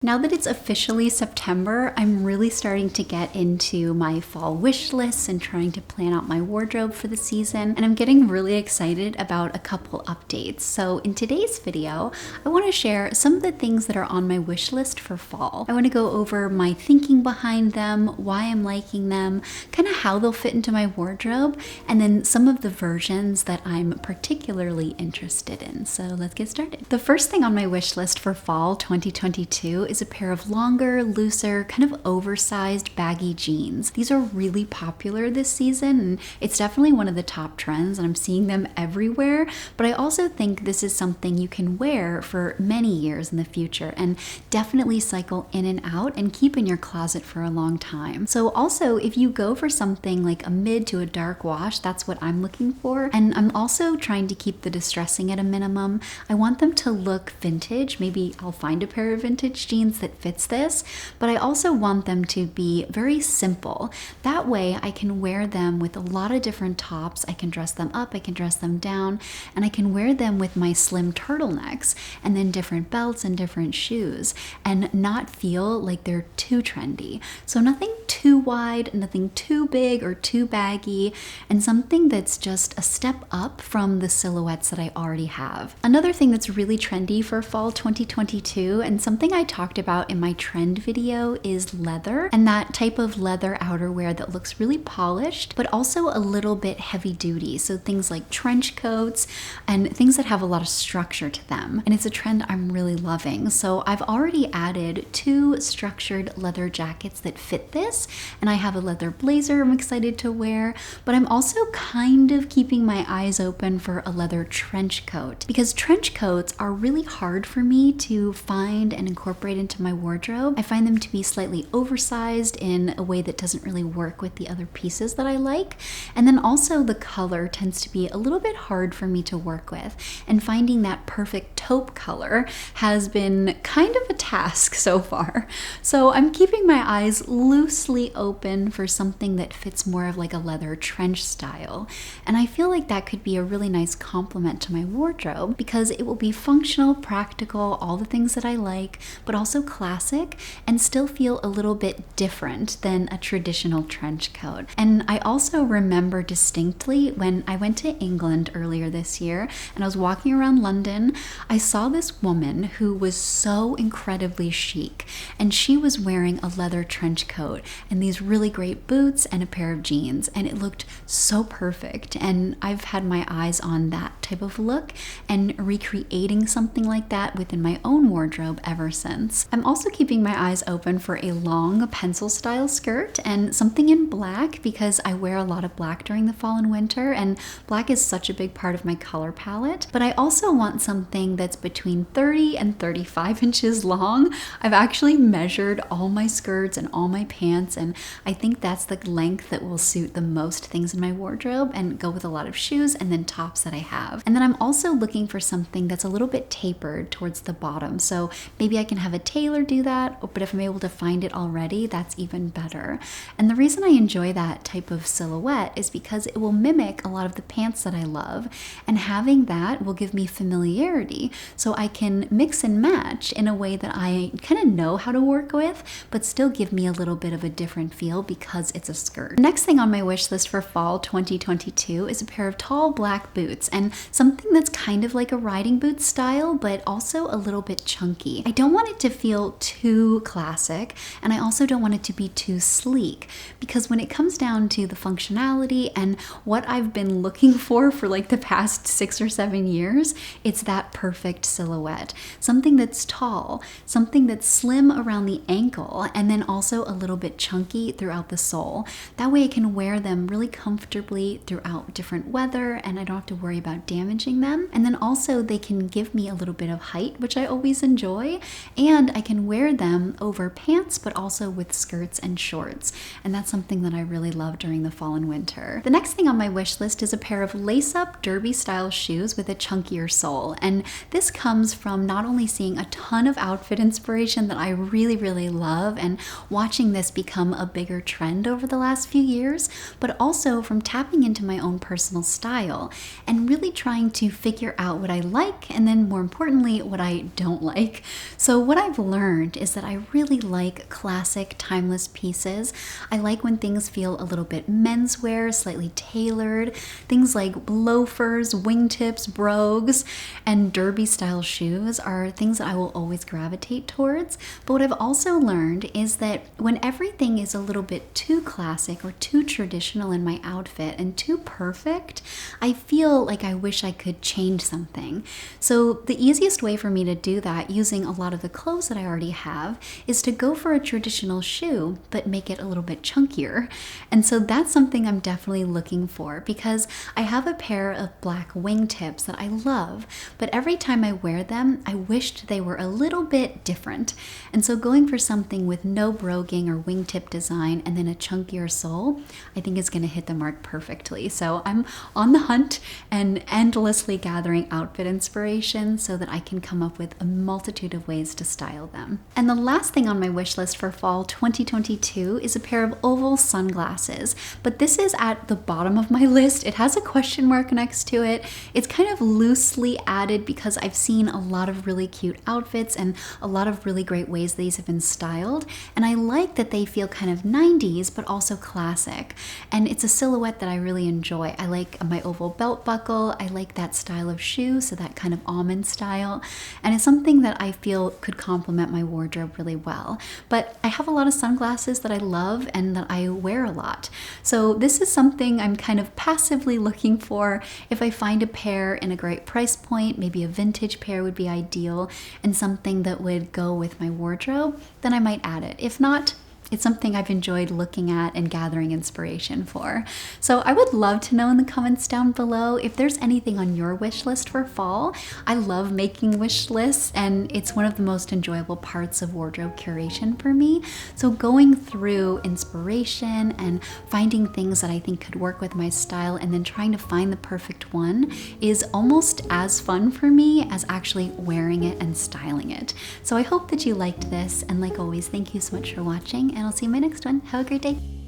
Now that it's officially September, I'm really starting to get into my fall wish lists and trying to plan out my wardrobe for the season, and I'm getting really excited about a couple updates. So in today's video, I want to share some of the things that are on my wish list for fall. I want to go over my thinking behind them, why I'm liking them, kind of how they'll fit into my wardrobe, and then some of the versions that I'm particularly interested in. So let's get started. The first thing on my wish list for fall 2022 is a pair of longer, looser, kind of oversized baggy jeans. These are really popular this season, and it's definitely one of the top trends, and I'm seeing them everywhere, but I also think this is something you can wear for many years in the future and definitely cycle in and out and keep in your closet for a long time. So also, if you go for something like a mid to a dark wash, that's what I'm looking for, and I'm also trying to keep the distressing at a minimum. I want them to look vintage. Maybe I'll find a pair of vintage jeans that fits this, but I also want them to be very simple. That way I can wear them with a lot of different tops. I can dress them up, I can dress them down, and I can wear them with my slim turtlenecks and then different belts and different shoes and not feel like they're too trendy. So nothing too wide, nothing too big or too baggy, and something that's just a step up from the silhouettes that I already have. Another thing that's really trendy for fall 2022, and something I talked about in my trend video, is leather, and that type of leather outerwear that looks really polished but also a little bit heavy duty. So things like trench coats and things that have a lot of structure to them, and it's a trend I'm really loving. So I've already added 2 structured leather jackets that fit this, and I have a leather blazer I'm excited to wear, but I'm also kind of keeping my eyes open for a leather trench coat, because trench coats are really hard for me to find and incorporate into my wardrobe. I find them to be slightly oversized in a way that doesn't really work with the other pieces that I like, and then also the color tends to be a little bit hard for me to work with, and finding that perfect taupe color has been kind of a task so far. So I'm keeping my eyes loosely open for something that fits more of like a leather trench style, and I feel like that could be a really nice complement to my wardrobe because it will be functional, practical, all the things that I like, but also classic and still feel a little bit different than a traditional trench coat. And I also remember distinctly when I went to England earlier this year and I was walking around London, I saw this woman who was so incredibly chic, and she was wearing a leather trench coat and these really great boots and a pair of jeans, and it looked so perfect. And I've had my eyes on that type of look and recreating something like that within my own wardrobe ever since. I'm also keeping my eyes open for a long pencil style skirt and something in black because I wear a lot of black during the fall and winter, and black is such a big part of my color palette. But I also want something that's between 30 and 35 inches long. I've actually measured all my skirts and all my pants, and I think that's the length that will suit the most things in my wardrobe and go with a lot of shoes and then tops that I have. And then I'm also looking for something that's a little bit tapered towards the bottom. So maybe I can have a tailor do that, but if I'm able to find it already, that's even better. And the reason I enjoy that type of silhouette is because it will mimic a lot of the pants that I love, and having that will give me familiarity so I can mix and match in a way that I kind of know how to work with, but still give me a little bit of a different feel because it's a skirt. The next thing on my wish list for fall 2022 is a pair of tall black boots, and something that's kind of like a riding boot style, but also a little bit chunky. I don't want it to feel too classic, and I also don't want it to be too sleek, because when it comes down to the functionality and what I've been looking for like the past 6 or 7 years, it's that perfect silhouette. Something that's tall, something that's slim around the ankle, and then also a little bit chunky throughout the sole. That way I can wear them really comfortably throughout different weather, and I don't have to worry about damaging them. And then also they can give me a little bit of height, which I always enjoy, and I can wear them over pants but also with skirts and shorts, and that's something that I really love during the fall and winter. The next thing on my wish list is a pair of lace-up derby style shoes with a chunkier sole, and this comes from not only seeing a ton of outfit inspiration that I really love and watching this become a bigger trend over the last few years, but also from tapping into my own personal style and really trying to figure out what I like and then more importantly what I don't like. So what I I've learned is that I really like classic, timeless pieces. I like when things feel a little bit menswear, slightly tailored. Things like loafers, wingtips, brogues, and derby style shoes are things that I will always gravitate towards. But what I've also learned is that when everything is a little bit too classic or too traditional in my outfit and too perfect, I feel like I wish I could change something. So the easiest way for me to do that, using a lot of the clothes that I already have, is to go for a traditional shoe but make it a little bit chunkier. And so that's something I'm definitely looking for, because I have a pair of black wingtips that I love, but every time I wear them, I wished they were a little bit different. And so going for something with no broguing or wingtip design and then a chunkier sole, I think is going to hit the mark perfectly. So I'm on the hunt and endlessly gathering outfit inspiration so that I can come up with a multitude of ways to style them. And the last thing on my wish list for fall 2022 is a pair of oval sunglasses, but this is at the bottom of my list. It has a question mark next to it. It's kind of loosely added because I've seen a lot of really cute outfits and a lot of really great ways these have been styled, and I like that they feel kind of 90s but also classic, and it's a silhouette that I really enjoy. I like my oval belt buckle, I like that style of shoe, so that kind of almond style, and it's something that I feel could complement my wardrobe really well. But I have a lot of sunglasses that I love and that I wear a lot, so this is something I'm kind of passively looking for. If I find a pair in a great price point, maybe a vintage pair would be ideal, and something that would go with my wardrobe, then I might add it. If not, it's something I've enjoyed looking at and gathering inspiration for. So I would love to know in the comments down below if there's anything on your wish list for fall. I love making wish lists, and it's one of the most enjoyable parts of wardrobe curation for me. So going through inspiration and finding things that I think could work with my style and then trying to find the perfect one is almost as fun for me as actually wearing it and styling it. So I hope that you liked this, and like always, thank you so much for watching, and I'll see you in my next one. Have a great day.